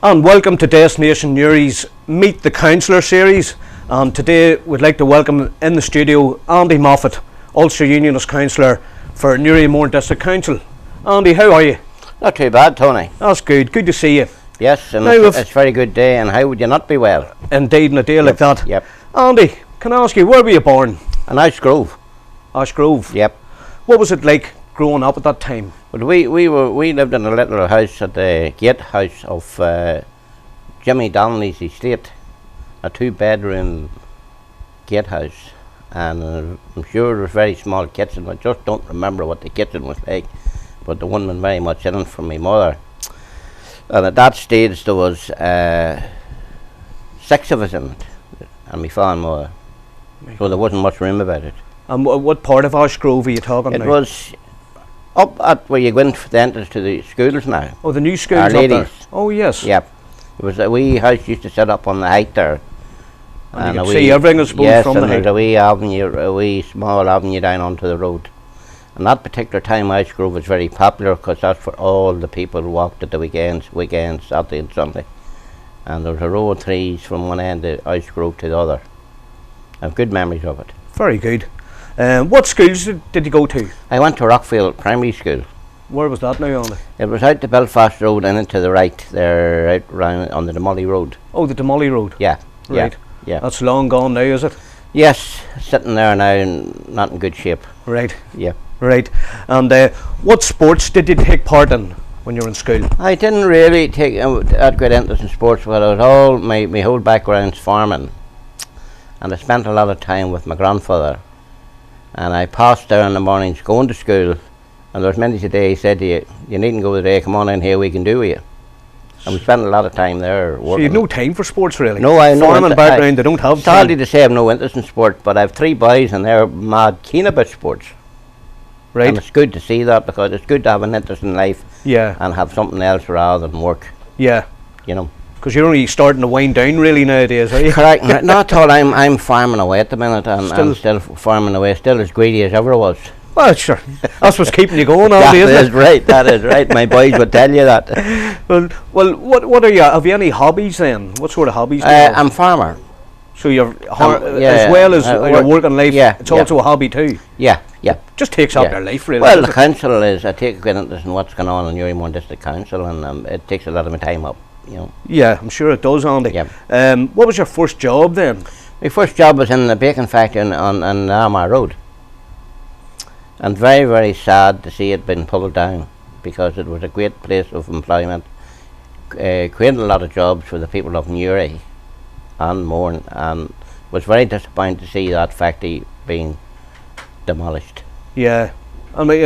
And welcome to Destination Newry's Meet the Councillor series. And today we'd like to welcome in the studio Andy Moffett, Ulster Unionist Councillor for Newry and Mourne District Council. Andy, how are you? Not too bad, Tony. That's good. Good to see you. Yes, and Now it's a very good day, and how would you not be well? Indeed, in a day like that. Yep. Andy, can I ask you, where were you born? A nice grove. Ashgrove. Yep. What was it like growing up at that time? But we lived in a little house at the gatehouse of Jimmy Donnelly's estate, a 2-bedroom gatehouse, and I'm sure it was a very small kitchen. I just don't remember what the kitchen was like, but the one was very much in it from my mother. And at that stage there was 6 of us in it, and my father and mother, so there wasn't much room about it. And what part of Ashgrove are you talking It now? was up at where you go in for the entrance to the schools now. Oh, the new schools Our up there. Ladies. Oh, yes. Yep. It was a wee house used to set up on the height there. And you a could see everything, I suppose, yes, from and the there's height. a wee avenue, a wee small avenue down onto the road. And that particular time, Ashgrove was very popular because that's where all the people walked at the weekends, Saturday and Sunday. And there was a row of trees from one end of Ashgrove to the other. I have good memories of it. Very good. What schools did you go to? I went to Rockfield Primary School. Where was that now, Andy? It was out the Belfast Road and into the right there, out round on the Demolly Road. Oh, the Demolly Road. Yeah. Right. Yeah. That's long gone now, is it? Yes, sitting there now and not in good shape. Right. Yeah. Right. And what sports did you take part in when you were in school? I didn't really take that great interest in sports, but I was all my whole background's farming, and I spent a lot of time with my grandfather. And I passed there in the mornings going to school, and there was many today he said to you, "You needn't go today. Come on in here, we can do with you." And we spent a lot of time there working. So you had no time for sports, really? No, I know. Farming background, they don't have Sadly time. to say, I have no interest in sport, but I have 3 boys, and they're mad keen about sports. Right. And it's good to see that, because it's good to have an interest in life Yeah. and have something else rather than work. Yeah. You know. Because you're only starting to wind down, really, nowadays, are you? Correct. Not at all. I'm farming away at the minute, and I'm still farming away, still as greedy as ever was. Well, sure. That's what's keeping you going, Andy, That isn't is right. That is right. My boys would tell you that. it? Well, what are you? Have you any hobbies then? What sort of hobbies do you have? I'm a farmer. So you're yeah, as well as your working life, yeah, it's also a hobby too. Yeah. Just takes up Yeah. your life, really. Well, doesn't the it? council is. I take a great interest in what's going on in Newry and Mourne District Council, and it takes a lot of my time up. You know. Yeah, I'm sure it does, Andy. Yeah. What was your first job then? My first job was in the bacon factory on Armagh Road, and very, very sad to see it being pulled down, because it was a great place of employment, created a lot of jobs for the people of Newry and Mourne, and was very disappointed to see that factory being demolished. Yeah, I mean,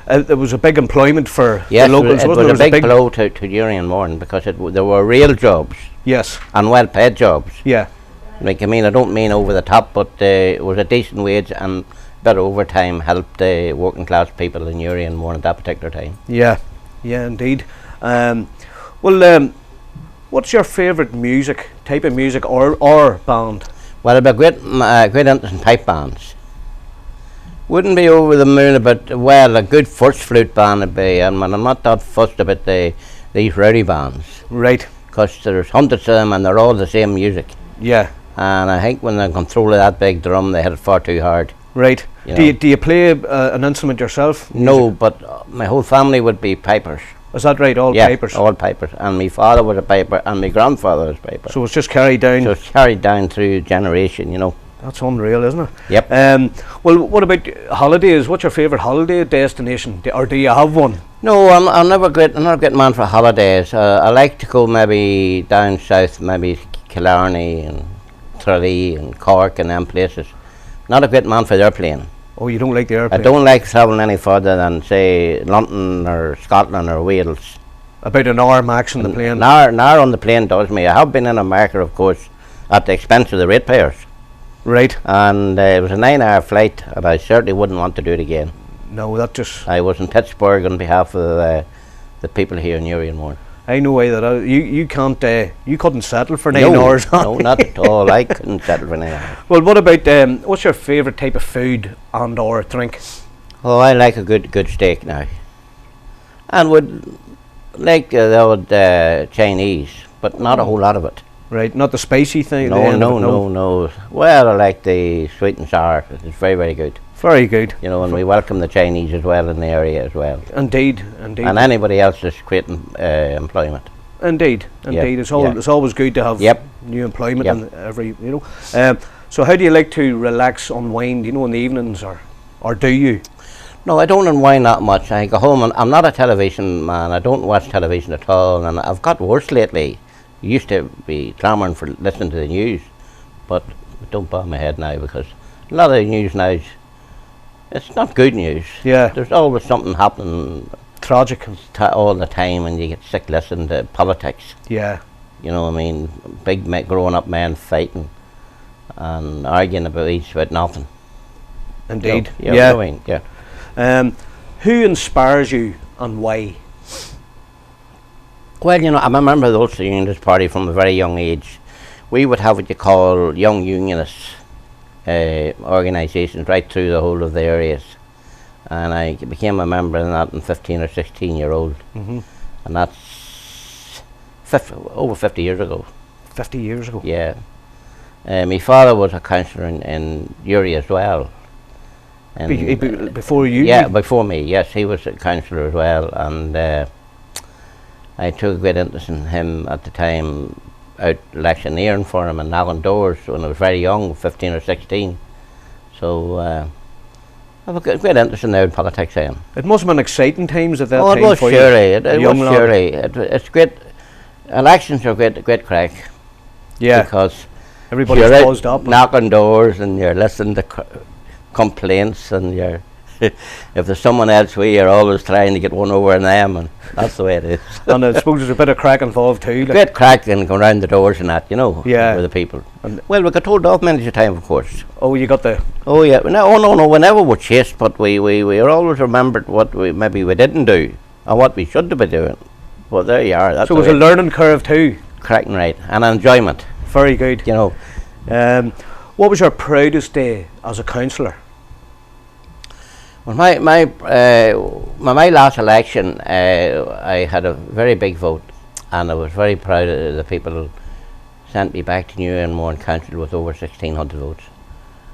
it was a big employment for Yes, the locals, it wasn't was it? a big blow to Newry and Mourne, because there were real jobs Yes. and well-paid jobs. Yeah. Like, I mean, I don't mean over the top, but it was a decent wage, and better overtime helped the working class people in Newry and Mourne at that particular time. Yeah. Yeah, indeed. What's your favourite type of music or band? Well, I've a great interest in pipe bands. Wouldn't be over the moon about, well, a good first flute band would be, and I'm not that fussed about these rowdy bands, Right. because there's hundreds of them and they're all the same music. Yeah. And I think when they control that big drum, they hit it far too hard. Right. You Do you play an instrument yourself? No, but my whole family would be pipers. Is that right? All Yeah, pipers. all pipers. And my father was a piper, and my grandfather was a piper. So it's just carried down. So it's carried down through generation, you know. That's unreal, isn't it? Yep. Well, what about holidays? What's your favourite holiday destination, or do you have one? No, I'm not a great man for holidays. I like to go maybe down south, maybe Killarney and Tralee and Cork and them places. Not a great man for the airplane. Oh, you don't like the airplane? I don't like travelling any further than, say, London or Scotland or Wales. About an hour max on the plane? An hour on the plane does me. I have been in America, of course, at the expense of the ratepayers. Right. And it was a 9-hour flight, and I certainly wouldn't want to do it again. No, that just... I was in Pittsburgh on behalf of the people here in Newry and Mourne. I know why that. You can't. You couldn't settle for 9 hours. No, not at all. I couldn't settle for 9 hours. Well, what about what's your favourite type of food and or drink? Oh, I like a good steak now, and would like the old Chinese, but not a whole lot of it. Right, not the spicy thing. the No, end of no, it, no, no. Well, I like the sweet and sour. It's very, very good. Very good. You know, and we welcome the Chinese as well in the area as well. Indeed, indeed. And anybody else that's creating employment. Indeed, indeed. It's always good to have new employment in every, you know. So how do you like to relax, unwind, you know, in the evenings, or do you? No, I don't unwind that much. I go home and I'm not a television man. I don't watch television at all, and I've got worse lately. Used to be clamouring for listening to the news, but it don't bother my head now because a lot of the news now, it's not good news. Yeah. There's always something happening Tragic. all the time, and you get sick listening to politics. Yeah. You know what I mean? Big grown up men fighting and arguing about each about nothing. Indeed. You know, what I mean? Yeah. Who inspires you and why? Well, you know, I'm a member of the Ulster Unionist Party from a very young age. We would have what you call young unionist organisations right through the whole of the areas. And I became a member of that in 15 or 16 year old. Mm-hmm. And that's over 50 years ago. 50 years ago? Yeah. My father was a councillor in Newry as well. Before you? Yeah, before me, yes. He was a councillor as well. And I took a great interest in him at the time, out electioneering for him and knocking doors when I was very young, 15 or 16. So I have a great interest in now in politics. I am. It must have been exciting times at that time. It was for surely. You. It was surely. It's great. Elections are great crack. Yeah. Because everybody's buzzed up. Knocking doors and you're listening to complaints and you're if there's someone else you're always trying to get one over on them, and that's the way it is. And I suppose there's a bit of crack involved too. Like great crack and going round the doors and that, you know, with the people. And well, we got told off many times, of course. Oh, you got the... Oh, yeah. No, we never were chased, but we always remembered what we didn't do and what we should have been doing. Well, there you are. That's so it was a learning curve too. Cracking right. And enjoyment. Very good. You know. What was your proudest day as a councillor? Well, my last election, I had a very big vote, and I was very proud of the people who sent me back to Newry and Mourne Council with over 1,600 votes,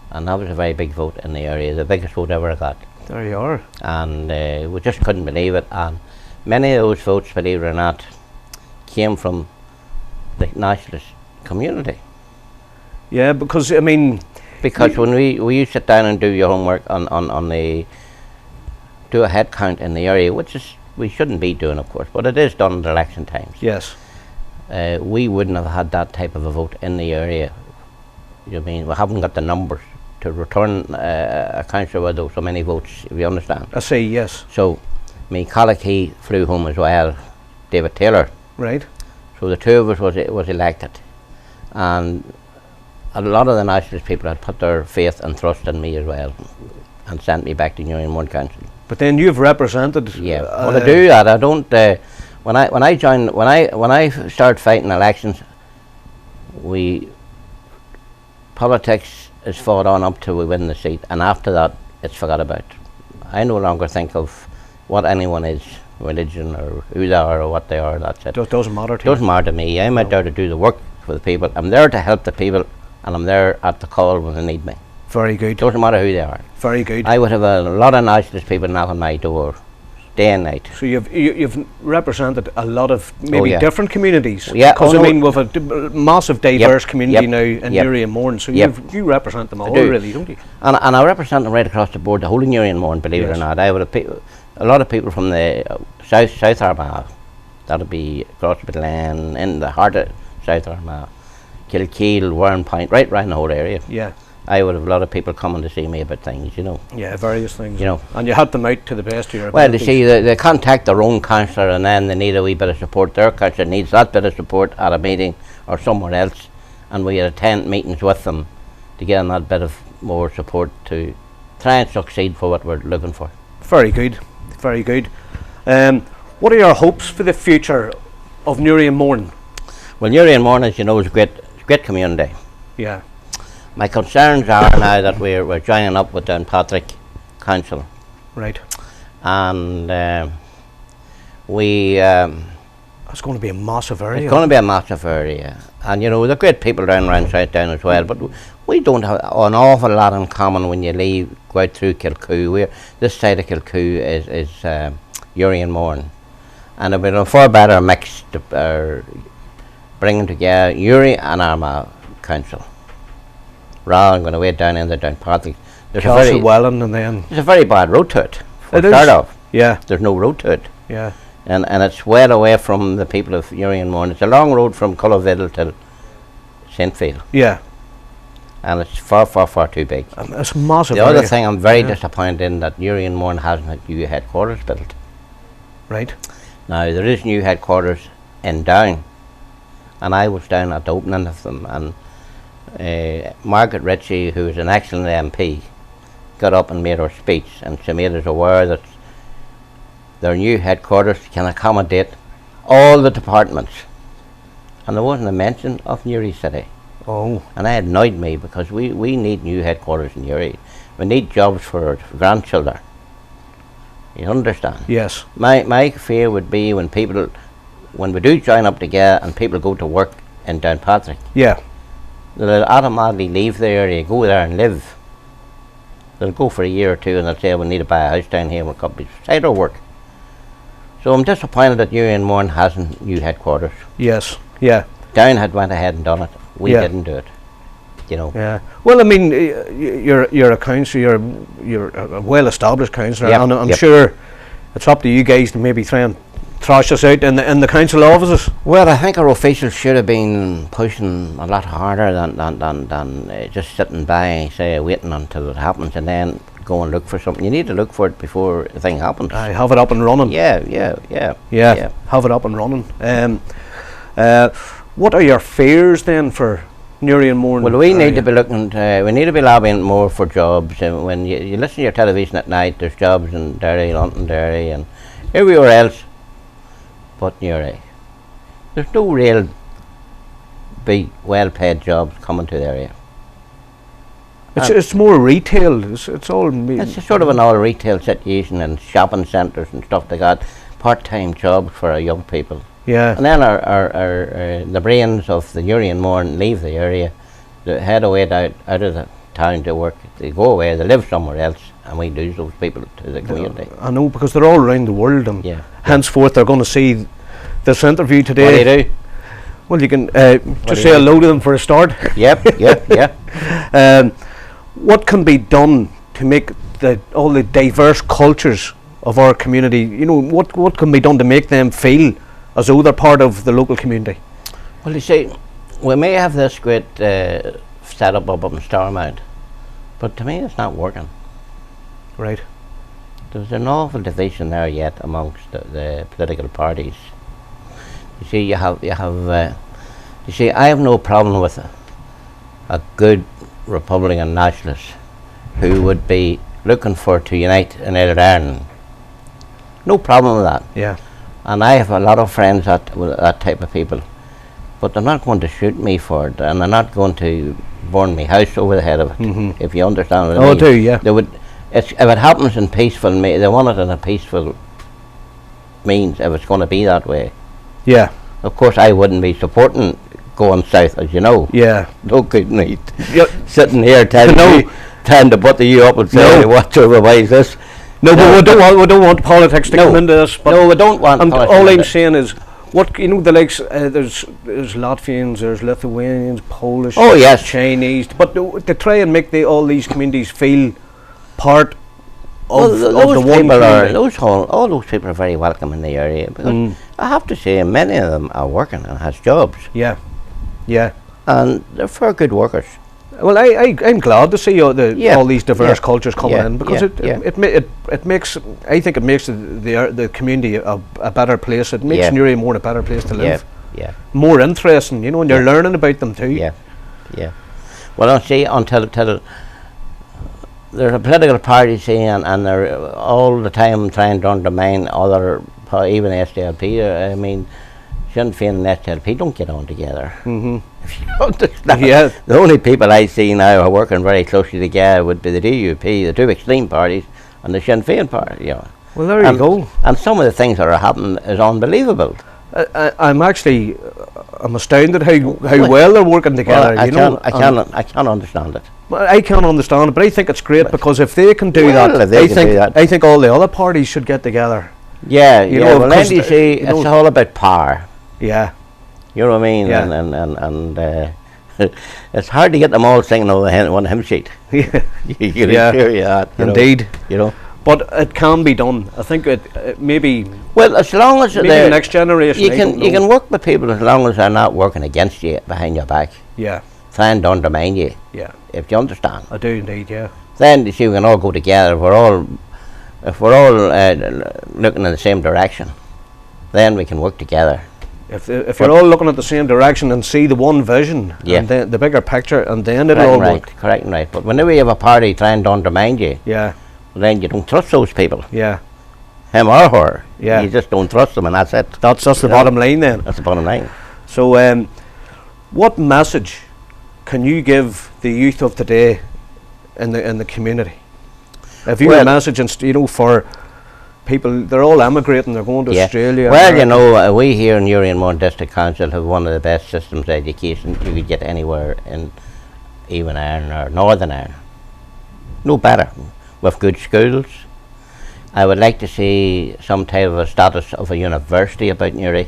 and that was a very big vote in the area, the biggest vote ever I got. There you are. And we just couldn't believe it, and many of those votes, believe it or not, came from the nationalist community. Yeah, because I mean, because when you sit down and do your homework on the do a head count in the area, which is we shouldn't be doing, of course, but it is done at election times. Yes. We wouldn't have had that type of a vote in the area. You mean we haven't got the numbers to return a councillor with so many votes, if you understand. I see, yes. So me colleague, he flew home as well, David Taylor. Right. So the two of us was elected, and a lot of the nationalist people had put their faith and trust in me as well, and sent me back to Newry and Mourne Council. But then you've represented. Yeah. Well, I do that. I don't. When I started fighting elections, politics is fought on up till we win the seat, and after that, it's forgot about. I no longer think of what anyone is, religion or who they are or what they are. That's it. It doesn't matter to you. Doesn't matter to me. I'm out there to do the work for the people. I'm there to help the people, and I'm there at the call when they need me. Very good. Doesn't matter who they are. Very good. I would have a lot of nationalist people knocking my door, day and night. So you've represented a lot of maybe different communities. Yeah. Because I mean, we've a massive diverse community now in Newry and Mourne. So you represent them all, really, don't you? And I represent them right across the board, the whole of Newry and Mourne, believe it or not. I would have a lot of people from the South Armagh. That'll be across the Midland, in the heart of South Armagh, Kilkeel, Warren Point, right around the whole area. Yeah. I would have a lot of people coming to see me about things, you know. Yeah, various things. You know. And you had them out to the best of your well, abilities. you see, they contact their own councillor and then they need a wee bit of support. Their councillor needs that bit of support at a meeting or somewhere else, and we attend meetings with them to get them that bit of more support to try and succeed for what we're looking for. Very good. Very good. What are your hopes for the future of Newry and Mourne? Well, Newry and Mourne, as you know, is a great community. Yeah. My concerns are now that we're joining up with Downpatrick Council. Right. And we That's going to be a massive area. It's going to be a massive area. And, you know, the great people down around South Down as well, but we don't have an awful lot in common when you go out through Kilcoo. This side of Kilcoo is Newry and Mourne. And it'll be a far better mix to bringing together Newry and Armagh Council, rather than going away down in the Downpatrick. Castle Welland, and then there's a very bad road to it. It start is. off. Yeah. There's no road to it. Yeah. And it's well away from the people of Newry and Mourne. It's a long road from Culloviddle to St. Field. Yeah. And it's far, far, far too big. It's massive. The other thing I'm very disappointed in, that Newry and Mourne hasn't had new headquarters built. Right. Now, there is new headquarters in Down, and I was down at the opening of them, and Margaret Ritchie, who is an excellent MP, got up and made her speech, and she made us aware that their new headquarters can accommodate all the departments. And there wasn't a mention of Newry City. Oh. And that annoyed me, because we need new headquarters in Newry. We need jobs for grandchildren. You understand? Yes. My fear would be when we do join up together and people go to work in Downpatrick, Yeah. they'll automatically leave the area, go there and live. They'll go for a year or two and they'll say, we need to buy a house down here, we'll come beside our work. So I'm disappointed that Newry and Mourne hasn't new headquarters. Yes. Yeah. Down had went ahead and done it. We Yeah. didn't do it. You know. Yeah. Well, I mean, you're a councillor. You're a well-established councillor, Yep, and I'm yep. sure it's up to you guys to maybe try and thrash us out in the council offices. Well, I think our officials should have been pushing a lot harder than just sitting by, say, waiting until it happens and then go and look for something. You need to look for it before the thing happens. I have it up and running. Yeah. Have it up and running. What are your fears then for Newry and Mourne? Well, we need to be looking. We need to be lobbying more for jobs. When you listen to your television at night, there's jobs in Derry, Londonderry, and everywhere else, but Newry. There's no real big, well-paid jobs coming to the area. It's more retail. It's all. It's a sort of an all retail situation and shopping centres and stuff like that. Part-time jobs for our young people. Yeah. And then our the brains of the Newry and Mourne leave the area, they head away out of the town to work. They go away, they live somewhere else, and we lose those people to the community. I know, because they're all around the world, and henceforth they're going to see this interview today. What do you do? Well, you can just say hello to them for a start. Yep. What can be done to make all the diverse cultures of our community, you know, what can be done to make them feel as though they're part of the local community? Well, you see, we may have this great setup up in Starmount, but to me it's not working. Right. There's an awful division there yet amongst the political parties. You see, you see, I have no problem with a good Republican nationalist who would be looking to unite in Ireland. No problem with that. Yeah. And I have a lot of friends with that type of people, but they're not going to shoot me for it, and they're not going to burn my house over the head of it. If you understand what I mean. I do, yeah. They would. If it happens in peaceful, they want it in a peaceful means. If it's going to be that way. Yeah. Of course, I wouldn't be supporting going south, as you know. Yeah. No good need. Yep. Sitting here trying to butter you up and say, "What sort of way is this?" No, but we don't want politics to come into this. But no, we don't want. And all I'm saying is, what you know, the likes there's Latvians, there's Lithuanians, Polish, oh yes, Chinese, but to try and make all these communities feel part of the one community. All those people are very welcome in the area, because I have to say many of them are working and has jobs. Yeah, yeah, and they're fair good workers. Well, I'm glad to see all these diverse cultures coming in, because it makes, I think it makes the community a better place. It makes Newry more a better place to live. Yeah. More interesting, you know, and you're learning about them too. Yeah. Well, I see until there's a political party saying, and they're all the time trying to undermine other, even SDLP. I mean, Sinn Féin and SDLP don't get on together. If you understand. The only people I see now are working very closely together would be the DUP, the two extreme parties, and the Sinn Féin party. You know. Well, there you go. And some of the things that are happening is unbelievable. I'm actually I'm astounded how well they're working together. I can't understand it. Well, I can't understand it, but I think it's great because if they can do that, I think all the other parties should get together. Yeah, well, then you see, it's all about power. Yeah. You know what I mean? Yeah. And it's hard to get them all singing on one hymn sheet. Yeah. You can assure you that. Indeed. You know. But it can be done. I think it maybe. Well, as long as maybe the next generation. You can work with people as long as they're not working against you behind your back. Yeah. Trying to undermine you. Yeah. If you understand. I do indeed. Yeah. Then you see we can all go together. If we're all looking in the same direction, then we can work together. If you're all looking at the same direction and see the one vision, and then the bigger picture, and then it'll all work. Correct and right. But whenever you have a party trying to undermine you, yeah, then you don't trust those people. Yeah. Him or her. Yeah. You just don't trust them, and that's it. That's the bottom line then. That's the bottom line. So, what message can you give the youth of today in the community? If you have a message, for people, they're all emigrating, they're going to Australia. Well, we here in Newry and Mourne District Council have one of the best systems of education you could get anywhere in even Ireland or Northern Ireland. No better. With good schools. I would like to see some type of a status of a university about Newry,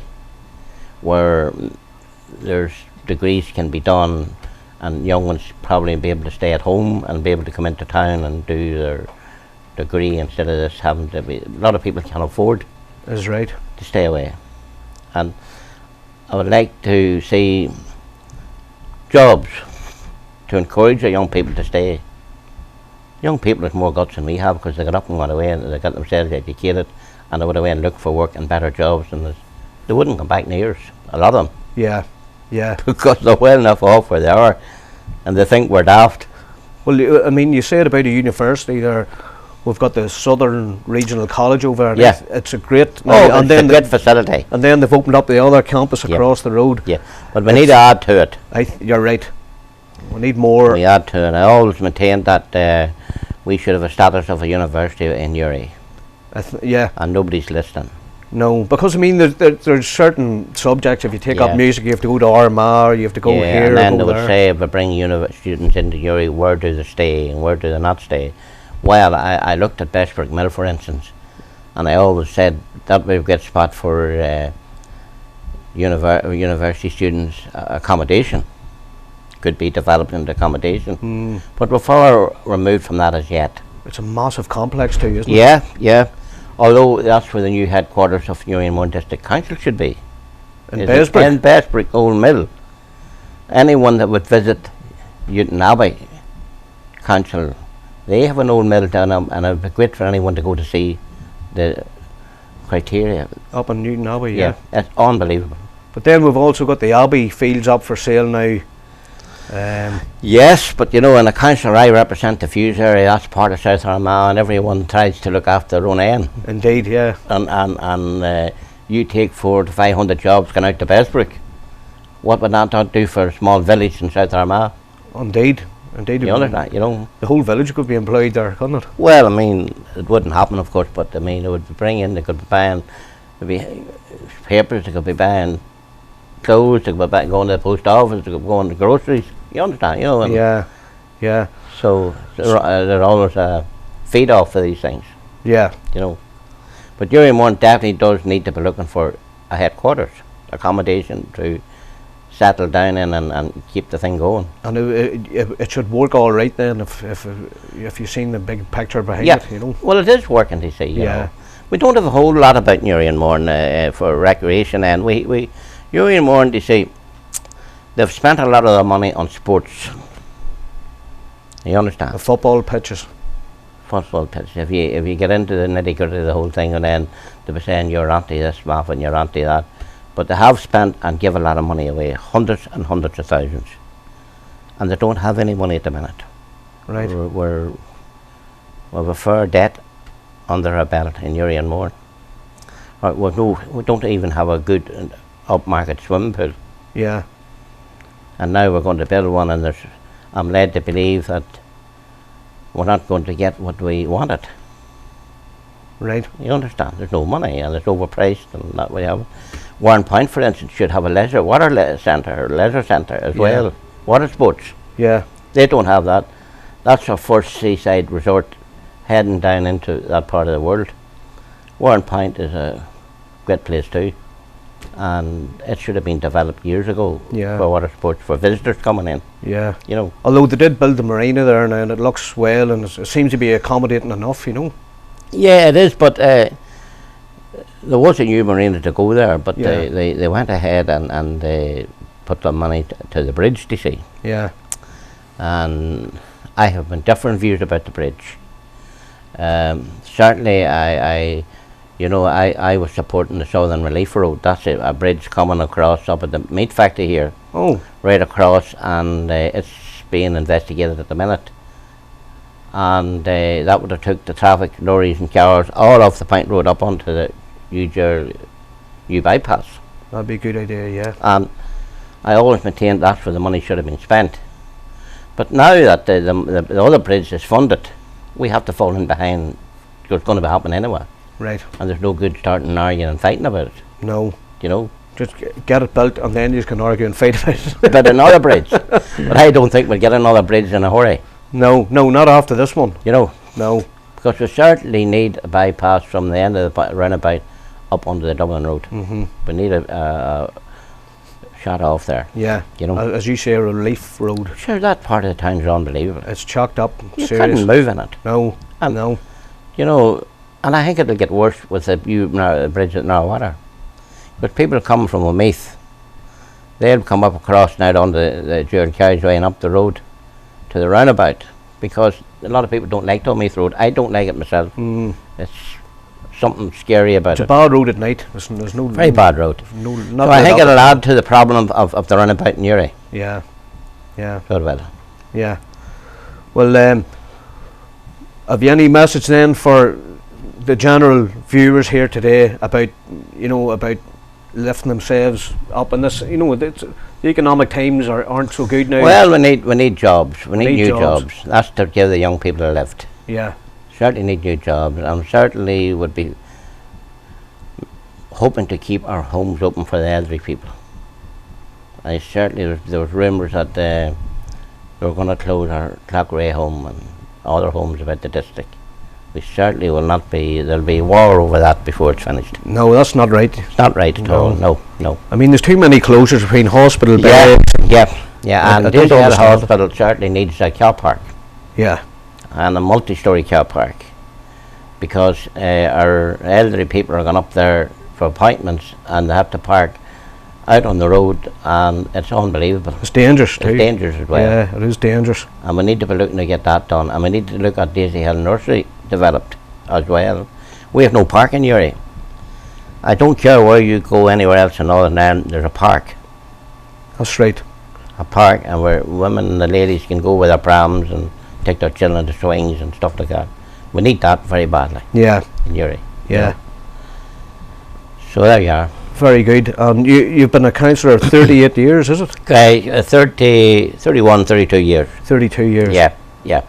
where there's degrees can be done and young ones probably be able to stay at home and be able to come into town and do their degree instead of this having to be. A lot of people can't afford. That's right. To stay away. And I would like to see jobs to encourage the young people to stay. Young people have more guts than we have because they got up and went away and they got themselves educated and they went away and looked for work and better jobs and they wouldn't come back near us, a lot of them. Yeah, yeah. Because they're well enough off where they are and they think we're daft. Well, you say it about a university there. We've got the Southern Regional College over there. Yeah. It's a great... it's a great facility. And then they've opened up the other campus across the road. Yeah, but we need to add to it. You're right. We need more. We add to it. I always maintained that we should have a status of a university in Newry. Yeah. And nobody's listening. No, because there's certain subjects. If you take up music, you have to go to Armagh, you have to go here. And then they would say, if we bring students into Newry, where do they stay and where do they not stay? Well, I looked at Bestbrook Mill, for instance, and I always said that would be a good spot for university students' accommodation. Could be developed into accommodation, but we're far removed from that as yet. It's a massive complex too, isn't it? Yeah. Although that's where the new headquarters of Newry and Mourne District Council should be. In Bestbrook? In Bestbrook Old Mill. Anyone that would visit Newton Abbey Council, they have an old mill down and it would be great for anyone to go to see the criteria. Up in Newton Abbey, yeah. It's unbelievable. But then we've also got the Abbey fields up for sale now. Yes, but in the council I represent the Fuse area, that's part of South Armagh, and everyone tries to look after their own end. Indeed, yeah. And you take 400 to 500 jobs going out to Bestbrook. What would that not do for a small village in South Armagh? Indeed. You understand, the whole village could be employed there, couldn't it? Well, it wouldn't happen, of course, but it would bring in, they could be buying maybe papers, they could be buying clothes, they could be going to the post office, they could be going to groceries. You understand, Yeah. So they're always a feed off for these things. Yeah. But Newry and Mourne definitely does need to be looking for a headquarters, accommodation to settle down in and keep the thing going. And it should work all right then if you've seen the big picture behind it, Well, it is working, to see, you know. We don't have a whole lot about Newry and Mourne for recreation, and we Newry and Mourne, you see, they've spent a lot of their money on sports. You understand? The football pitches. Football pitches. If you get into the nitty gritty of the whole thing, and then they'll be saying you're anti this, Moffett, and you're anti that. But they have spent and give a lot of money away, hundreds and hundreds of thousands. And they don't have any money at the minute. Right. We've a fair debt under our belt in Newry and Mourne. We don't even have a good upmarket swimming pool. Yeah. And now we're going to build one, and I'm led to believe that we're not going to get what we wanted. Right. You understand? There's no money, and it's overpriced, and that we have. Warren Point, for instance, should have a leisure centre as well. Water sports. Yeah. They don't have that. That's our first seaside resort heading down into that part of the world. Warren Point is a great place too, and it should have been developed years ago for water sports, for visitors coming in. Yeah. You know. Although they did build the marina there now, and it looks well, and it seems to be accommodating enough, you know. Yeah, it is, but there was a new marina to go there, but they went ahead and they put the money to the bridge, do you see. Yeah. And I have been different views about the bridge. Certainly I was supporting the Southern Relief Road. That's a bridge coming across up at the meat factory here. Oh. Right across, and it's being investigated at the minute. And that would have took the traffic, lorries and cars, all off the Point Road up onto the U bypass. That'd be a good idea, yeah. And I always maintained that's where the money should have been spent. But now that the other bridge is funded, we have to fall in behind. It's going to be happening anyway. Right. And there's no good starting arguing and fighting about it. No. You know. Just get it built, and then you can argue and fight about it. But another bridge. But I don't think we'll get another bridge in a hurry. No, not after this one. You know. No. Because we certainly need a bypass from the end of the roundabout up onto the Dublin Road. Mm-hmm. We need a shot off there. Yeah. You know. As you say, a relief road. Sure, that part of the town's unbelievable. It's chocked up. You serious. couldn't move in it. No. And no. You know, and I think it'll get worse with the bridge at Narwater. But people coming from Omeath, they'll come up across now on the Gerard Carriageway and up the road to the roundabout, because a lot of people don't like the Omeath Road. I don't like it myself. It's something scary about it. It's a bad road at night. There's no very bad road. No, so I think it'll add to the problem of the roundabout in Newry. Yeah. Yeah. So it will. Yeah. Well, have you any message then for the general viewers here today about lifting themselves up in this? You know, the economic times aren't so good now. Well, we need jobs. We need new jobs. That's to give the young people a lift. Yeah. Certainly need new jobs, and certainly would be hoping to keep our homes open for the elderly people. I certainly there was rumours that they were going to close our Clockray home and other homes about the district. We certainly will not be. There'll be war over that before it's finished. No, that's not right. It's not right at all. No. I mean, there's too many closures between hospital beds. Yeah. And this hospital certainly needs a car park. Yeah. And a multi-storey car park, because our elderly people are going up there for appointments and they have to park out on the road, and it's unbelievable. It's dangerous too. It's dangerous as well. Yeah, it is dangerous. And we need to be looking to get that done, and we need to look at Daisy Hill Nursery developed as well. We have no park in Newry. I don't care where you go anywhere else in Northern Ireland, there's a park. That's right. A park, and where women and the ladies can go with their prams and take their children to swings and stuff like that. We need that very badly. Yeah. In Newry. Yeah. So there you are. Very good. You've been a councillor 38 years, is it? Okay, 31, 32 years. 32 years. Yeah.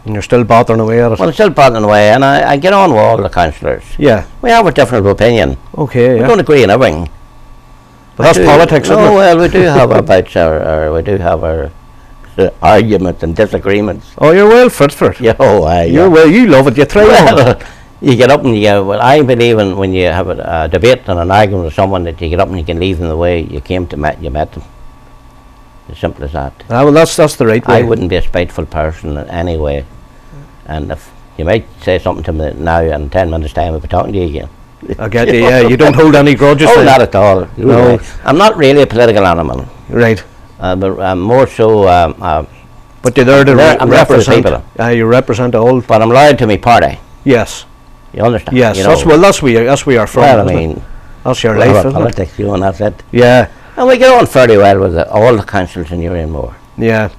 And you're still bothering away at it? Well, I'm still bothering away, and I get on with all the councillors. Yeah. We have a different opinion. Okay, We don't agree on everything. But that's politics, isn't it? No, well, we do have our arguments and disagreements. Oh, you're well fit for it. Yeah, you love it, you thrive on it. You get up and I believe in when you have a debate and an argument with someone, that you get up and you can leave them the way you came to you met them. As simple as that. Well, that's the right way. I wouldn't be a spiteful person in any way, and if you might say something to me now, and 10 minutes time I'll be talking to you again. I get you, yeah. You don't hold any grudges. Oh, not at all. No. I'm not really a political animal. Right. But I'm more so. But you're there to represent people. You represent all. But I'm loyal to my party. Yes. You understand? Yes. That's where you're from. Well, I mean, that's your life, isn't politics, you know, and that's it. Yeah. And we get on fairly well with all the councils in Newry and more. Yeah.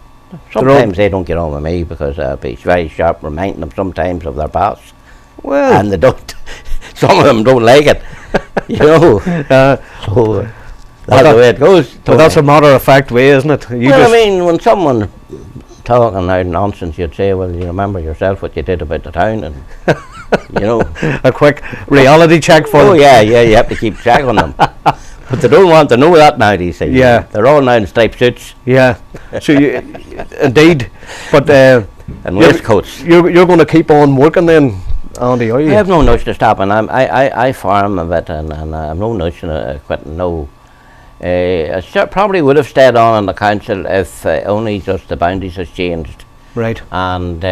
Sometimes they don't get on with me because I'll be very sharp reminding them sometimes of their boss. Well. And they don't. Some of them don't like it. You know. So that's the way it goes. But that's a matter-of-fact way, isn't it? I mean, when someone talking out nonsense, you'd say, well, you remember yourself what you did about the town, and you know. A quick reality check for them. Oh, yeah, you have to keep track on them. But they don't want to know that now, these things. Yeah. They're all now in striped suits Yeah. So you, indeed, but and waistcoats. you're going to keep on working then, Andy, are you? I have no notion of stopping. I farm a bit, and I have no notion of quitting. No. Probably would have stayed on in the council if only just the boundaries has changed. Right. And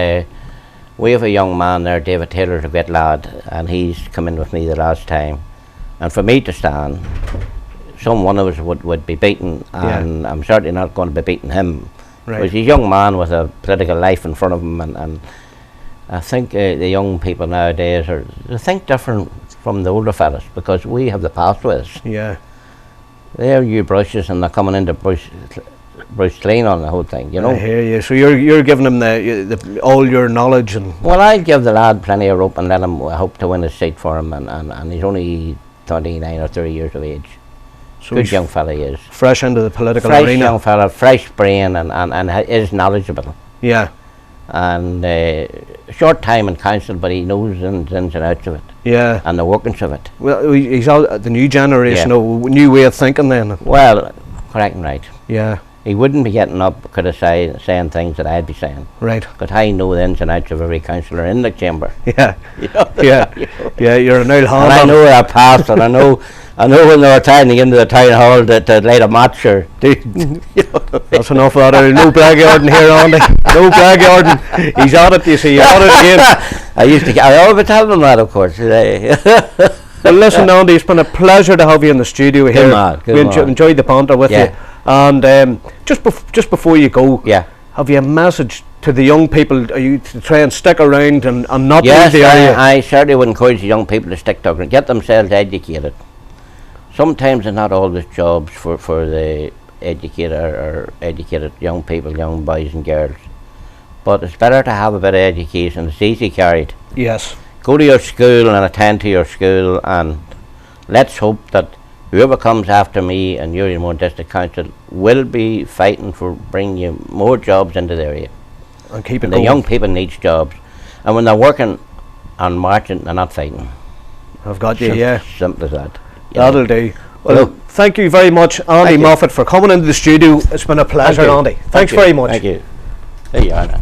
we have a young man there, David Taylor's a great lad, and he's come in with me the last time. And for me to stand, some one of us would be beaten, and I'm certainly not going to be beating him. Right. He's a young man with a political life in front of him, and I think the young people nowadays they think different from the older fellas, because we have the past with us. Yeah. They're new brushes, and they're coming into brush clean on the whole thing, you know. I hear you. So you're giving him the all your knowledge and. Well, I'll give the lad plenty of rope and let him hope to win a seat for him, and he's only 29 or 30 years of age. So Good young fella he is. Fresh into the political Fresh arena. young fella, fresh brain, and is knowledgeable. Yeah. And short time in council, but he knows the ins and outs of it. Yeah. And the workings of it. Well, he's out the new generation, a new way of thinking then. Well, correct and right. Yeah. He wouldn't be getting up saying things that I'd be saying. Right. Because I know the ins and outs of every councillor in the chamber. Yeah. You know, Yeah. Yeah. You're an old hand. and I know their past, and I know when they were turning into the town hall to light a match or That's enough of that. No blackguarding here, Andy. No blackguarding. He's at it, you see. He's at it again. I always tell them that, of course. Well, listen, Andy, it's been a pleasure to have you in the studio here. Good we man. enjoyed the banter with you. And just before you go, have you a message to the young people? Are you to try and stick around and not leave the area? I certainly would encourage the young people to stick to it, get themselves educated. Sometimes it's not always jobs for the educated young people, young boys and girls. But it's better to have a bit of education. It's easy carried. Yes. Go to your school and attend to your school, and let's hope that whoever comes after me and Newry District Council will be fighting for bringing you more jobs into the area. And keep it And going. the young people need jobs. And when they're working and marching, they're not fighting. I've got you, yeah. Simple as that. That'll do. Well, thank you very much, Andy Moffett, for coming into the studio. It's been a pleasure, Andy. Thanks very much. Thank you. There you are now.